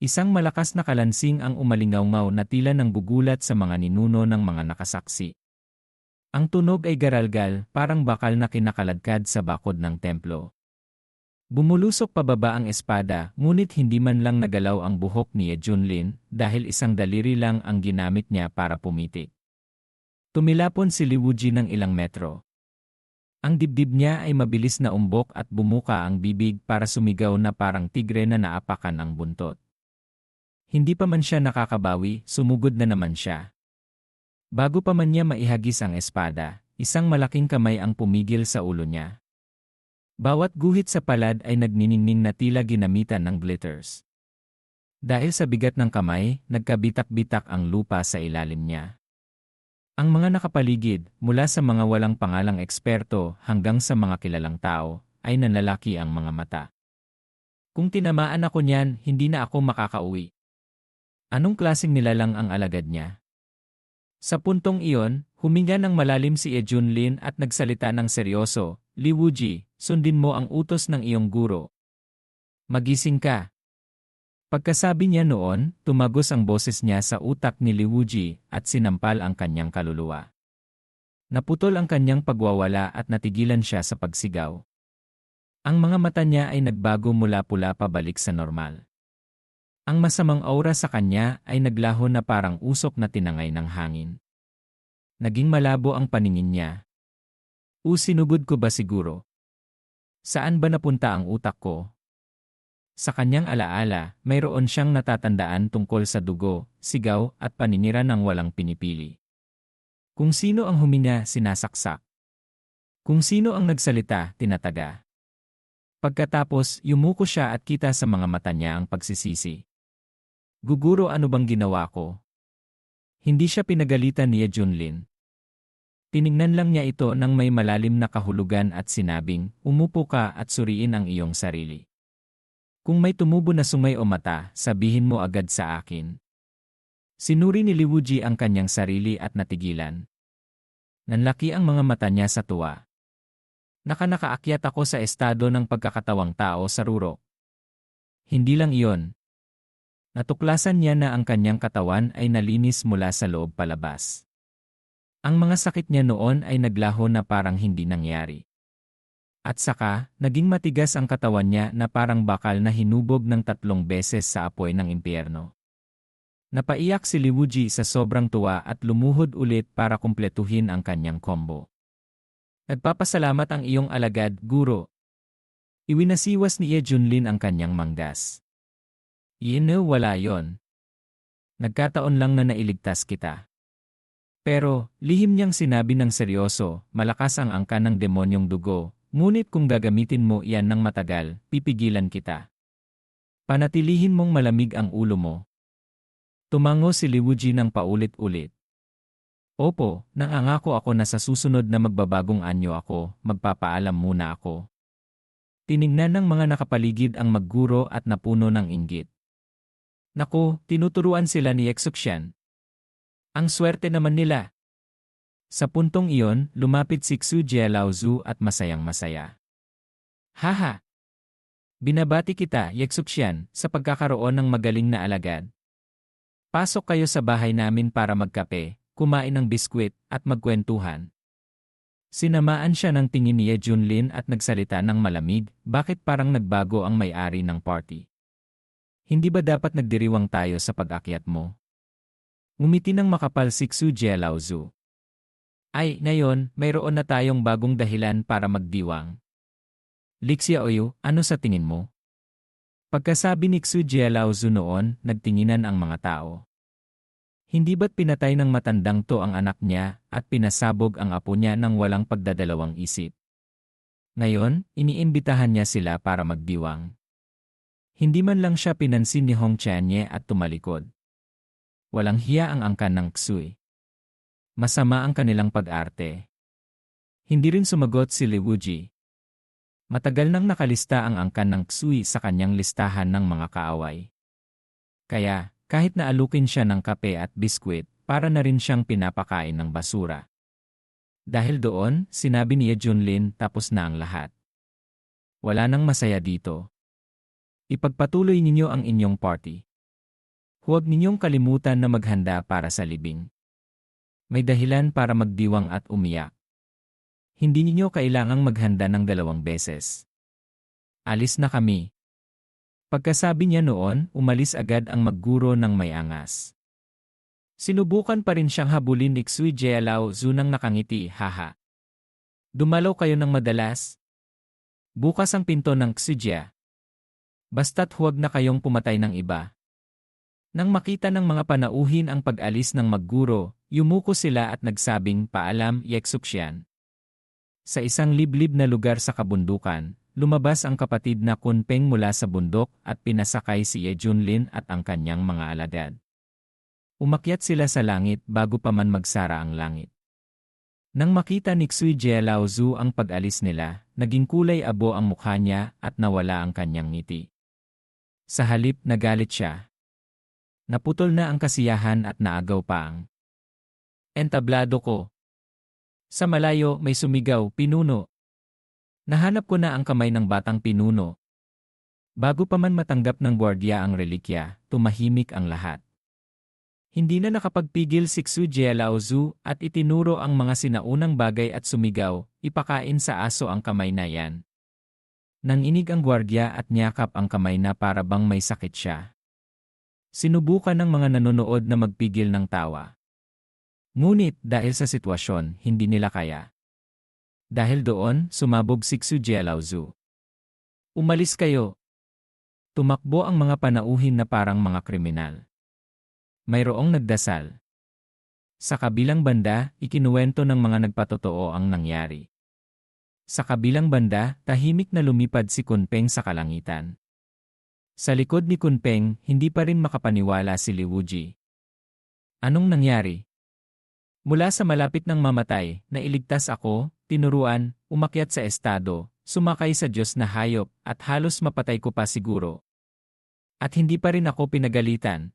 Isang malakas na kalansing ang umalingaw-ngaw na tila nang gugulat sa mga ninuno ng mga nakasaksi. Ang tunog ay garalgal, parang bakal na kinakaladkad sa bakod ng templo. Bumulusok pababa ang espada, ngunit hindi man lang nagalaw ang buhok ni Ye Junlin dahil isang daliri lang ang ginamit niya para pumitik. Tumilapon si Li Wuji ng ilang metro. Ang dibdib niya ay mabilis na umbok at bumuka ang bibig para sumigaw na parang tigre na naapakan ang buntot. Hindi pa man siya nakakabawi, sumugod na naman siya. Bago pa man niya maihagis ang espada, isang malaking kamay ang pumigil sa ulo niya. Bawat guhit sa palad ay nagniningning na tila ginamitan ng glitters. Dahil sa bigat ng kamay, nagkabitak-bitak ang lupa sa ilalim niya. Ang mga nakapaligid, mula sa mga walang pangalang eksperto hanggang sa mga kilalang tao, ay nanlalaki ang mga mata. Kung tinamaan ako niyan, hindi na ako makakauwi. Anong klaseng nilalang ang alagad niya? Sa puntong iyon, huminga ng malalim si Ye Junlin at nagsalita ng seryoso, Li Wuji, sundin mo ang utos ng iyong guro. Magising ka. Pagkasabi niya noon, tumagos ang boses niya sa utak ni Li Wuji at sinampal ang kanyang kaluluwa. Naputol ang kanyang pagwawala at natigilan siya sa pagsigaw. Ang mga mata niya ay nagbago mula pula pabalik sa normal. Ang masamang aura sa kanya ay naglaho na parang usok na tinangay ng hangin. Naging malabo ang paningin niya. Sinugod ko ba siguro? Saan ba napunta ang utak ko? Sa kanyang alaala, mayroon siyang natatandaan tungkol sa dugo, sigaw at paninira ng walang pinipili. Kung sino ang huminga, sinasaksak. Kung sino ang nagsalita, tinataga. Pagkatapos, yumuko siya at kita sa mga mata niya ang pagsisisi. Guguro, ano bang ginawa ko? Hindi siya pinagalitan ni Ye Junlin. Tiningnan lang niya ito nang may malalim na kahulugan at sinabing, umupo ka at suriin ang iyong sarili. Kung may tumubo na sungay o mata, sabihin mo agad sa akin. Sinuri ni Li Wuji ang kanyang sarili at natigilan. Nanlaki ang mga mata niya sa tuwa. Nakaakyat ako sa estado ng pagkakatawang tao sa rurok. Hindi lang iyon. Natuklasan niya na ang kanyang katawan ay nalinis mula sa loob palabas. Ang mga sakit niya noon ay naglaho na parang hindi nangyari. At saka, naging matigas ang katawan niya na parang bakal na hinubog ng 3 beses sa apoy ng impyerno. Napaiyak si Li Wuji sa sobrang tuwa at lumuhod ulit para kumpletuhin ang kanyang combo. Nagpapasalamat ang iyong alagad, guro. Iwinasiwas ni Ye Junlin ang kanyang manggas. Wala yon. Nagkataon lang na nailigtas kita. Pero, lihim niyang sinabi ng seryoso, malakas ang angka ng demonyong dugo, ngunit kung gagamitin mo iyan ng matagal, pipigilan kita. Panatilihin mong malamig ang ulo mo. Tumango si Li Wuji ng paulit-ulit. Opo, nangangako ako na sa susunod na magbabagong anyo ako, magpapaalam muna ako. Tiningnan ng mga nakapaligid ang magguro at napuno ng inggit. Naku, tinuturuan sila ni Exuxian. Ang swerte naman nila. Sa puntong iyon, lumapit si Xu Jialaozu at masayang-masaya. Haha! Binabati kita, Exuxian, sa pagkakaroon ng magaling na alagad. Pasok kayo sa bahay namin para magkape, kumain ng biskwit, at magkwentuhan. Sinamaan siya ng tingin ni Ye Junlin at nagsalita ng malamig, bakit parang nagbago ang may-ari ng party? Hindi ba dapat nagdiriwang tayo sa pag-akyat mo? Ngumiti ng makapal si Xu Jialaozu. Ay, ngayon, mayroon na tayong bagong dahilan para magdiwang. Lixiaoyu, ano sa tingin mo? Pagkasabi ni Xu Jialaozu noon, nagtinginan ang mga tao. Hindi ba't pinatay ng matandang to ang anak niya at pinasabog ang apo niya ng walang pagdadalawang isip? Ngayon, iniimbitahan niya sila para magdiwang. Hindi man lang siya pinansin ni Hong Chanye at tumalikod. Walang hiya ang angkan ng Xui. Masama ang kanilang pag-arte. Hindi rin sumagot si Li Wuji. Matagal nang nakalista ang angkan ng Xui sa kanyang listahan ng mga kaaway. Kaya, kahit naalukin siya ng kape at biskwit, para na rin siyang pinapakain ng basura. Dahil doon, sinabi ni Ye Junlin, tapos na ang lahat. Wala nang masaya dito. Ipagpatuloy ninyo ang inyong party. Huwag ninyong kalimutan na maghanda para sa libing. May dahilan para magdiwang at umiyak. Hindi ninyo kailangang maghanda ng 2 beses. Alis na kami. Pagkasabi niya noon, umalis agad ang magguro ng may angas. Sinubukan pa rin siyang habulin ni Xui Jialao Zhu nang nakangiti, haha. Dumalaw kayo ng madalas. Bukas ang pinto ng Xui Jia. Basta't huwag na kayong pumatay ng iba. Nang makita ng mga panauhin ang pag-alis ng magguro, yumuko sila at nagsabing paalam Yexuxian. Sa isang liblib na lugar sa kabundukan, lumabas ang kapatid na Kunpeng mula sa bundok at pinasakay si Ye Junlin at ang kanyang mga alagad. Umakyat sila sa langit bago pa man magsara ang langit. Nang makita ni Xui Jialao Zhu ang pag-alis nila, naging kulay abo ang mukha niya at nawala ang kanyang ngiti. Sa halip, nagalit siya. Naputol na ang kasiyahan at naagaw pa ang entablado ko. Sa malayo may sumigaw, pinuno. Nahanap ko na ang kamay ng batang pinuno. Bago pa man matanggap ng gwardiya ang relikya, tumahimik ang lahat. Hindi na nakapagpigil si Xui Jialao Zhu at itinuro ang mga sinaunang bagay at sumigaw, ipakain sa aso ang kamay na yan. Nang inig ang gwardiya at niyakap ang kamay na para bang may sakit siya. Sinubukan ng mga nanonood na magpigil ng tawa. Ngunit dahil sa sitwasyon, hindi nila kaya. Dahil doon, sumabog si Xui Jialao Zhu. Umalis kayo. Tumakbo ang mga panauhin na parang mga kriminal. Mayroong nagdasal. Sa kabilang banda, ikinuwento ng mga nagpatotoo ang nangyari. Sa kabilang banda, tahimik na lumipad si Kunpeng sa kalangitan. Sa likod ni Kunpeng, hindi pa rin makapaniwala si Liu Wuji. Anong nangyari? Mula sa malapit ng mamatay, nailigtas ako, tinuruan, umakyat sa estado, sumakay sa Diyos na hayop, at halos mapatay ko pa siguro. At hindi pa rin ako pinagalitan.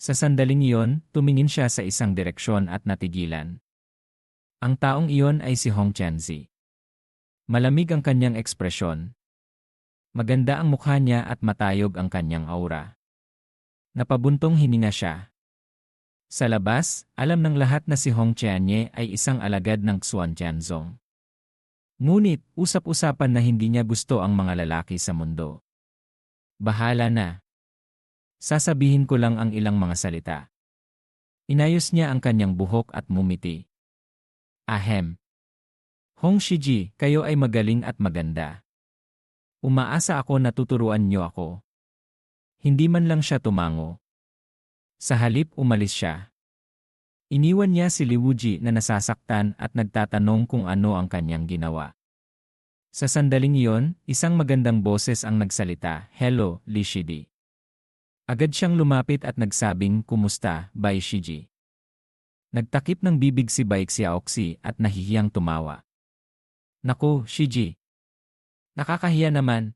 Sa sandaling iyon, tumingin siya sa isang direksyon at natigilan. Ang taong iyon ay si Hong Qianzi. Malamig ang kanyang ekspresyon. Maganda ang mukha niya at matayog ang kanyang aura. Napabuntong hininga siya. Sa labas, alam ng lahat na si Hong Qianye ay isang alagad ng Xuan Tianzong. Ngunit, usap-usapan na hindi niya gusto ang mga lalaki sa mundo. Bahala na. Sasabihin ko lang ang ilang mga salita. Inayos niya ang kanyang buhok at mumiti. Ahem. Hong Shiji, kayo ay magaling at maganda. Umaasa ako na tuturuan niyo ako. Hindi man lang siya tumango. Sa halip umalis siya. Iniwan niya si Liu Wuji na nasasaktan at nagtatanong kung ano ang kanyang ginawa. Sa sandaling iyon, isang magandang boses ang nagsalita, "Hello, Li Shidi." Agad siyang lumapit at nagsabing, "Kumusta, Bai Shiji?" Nagtakip ng bibig si Bai Xiaoxi at nahihiyang tumawa. "Naku, Shiji. Nakakahiya naman."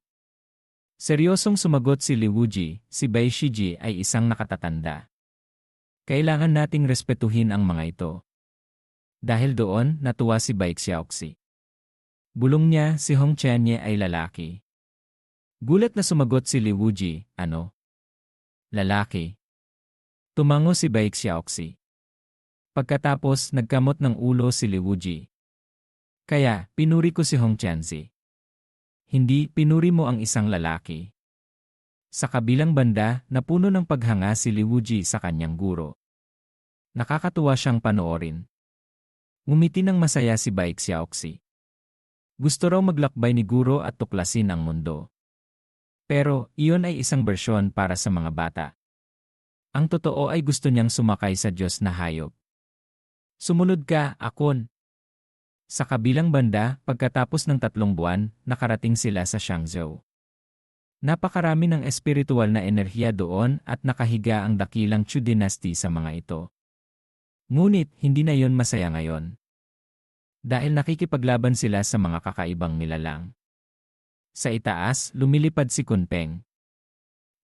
Seryosong sumagot si Liu Wuji, si Bai Shiji ay isang nakatatanda. Kailangan nating respetuhin ang mga ito. Dahil doon, natuwa si Bai Xiaoxi. Bulong niya, si Hong Qianye ay lalaki. Gulat na sumagot si Liu Wuji, ano? Lalaki. Tumango si Bai Xiaoxi. Pagkatapos, nagkamot ng ulo si Liu Wuji. Kaya, pinuri ko si Hong Qianzi. Hindi, pinuri mo ang isang lalaki. Sa kabilang banda, napuno ng paghanga si Liu Wuji sa kanyang guro. Nakakatuwa siyang panoorin. Ngumiti ng masaya si Bai Xiaoxi. Gusto raw maglakbay ni guro at tuklasin ang mundo. Pero, iyon ay isang bersyon para sa mga bata. Ang totoo ay gusto niyang sumakay sa Diyos na hayop. Sumunod ka, Akon. Sa kabilang banda, pagkatapos ng 3 buwan, nakarating sila sa Shangzhou. Napakarami ng espiritual na enerhiya doon at nakahiga ang dakilang Chu dynasty sa mga ito. Ngunit, hindi na yon masaya ngayon. Dahil nakikipaglaban sila sa mga kakaibang nilalang. Sa itaas, lumilipad si Kunpeng.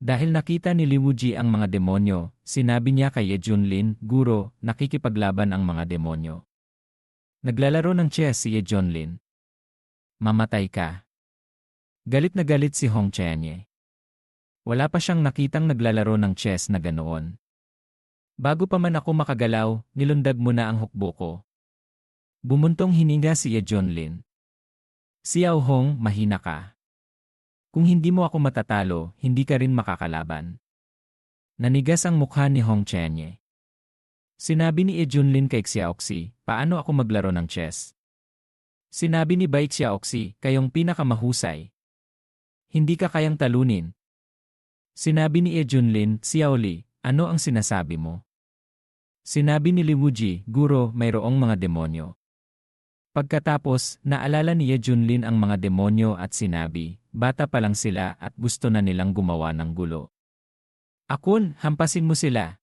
Dahil nakita ni Liu Wuji ang mga demonyo, sinabi niya kay Ye Junlin, "Guro, nakikipaglaban ang mga demonyo." Naglalaro ng chess si Ye Junlin. "Mamatay ka." Galit na galit si Hong Qianye. Wala pa siyang nakitang naglalaro ng chess na ganoon. Bago pa man ako makagalaw, nilundag mo na ang hukbo ko. Bumuntong hininga si Ye Junlin. Xiao Hong, mahina ka. Kung hindi mo ako matatalo, hindi ka rin makakalaban. Nanigas ang mukha ni Hong Chenye. Sinabi ni Ye Junlin kay Xiaoxi, paano ako maglaro ng chess? Sinabi ni Bai Xiaoxi, kayong pinakamahusay. Hindi ka kayang talunin. Sinabi ni Ye Junlin, Xiaoli, ano ang sinasabi mo? Sinabi ni Li Wuji, Guro, mayroong mga demonyo. Pagkatapos, naalala ni Ye Junlin ang mga demonyo at sinabi, bata pa lang sila at gusto na nilang gumawa ng gulo. Akun, hampasin mo sila.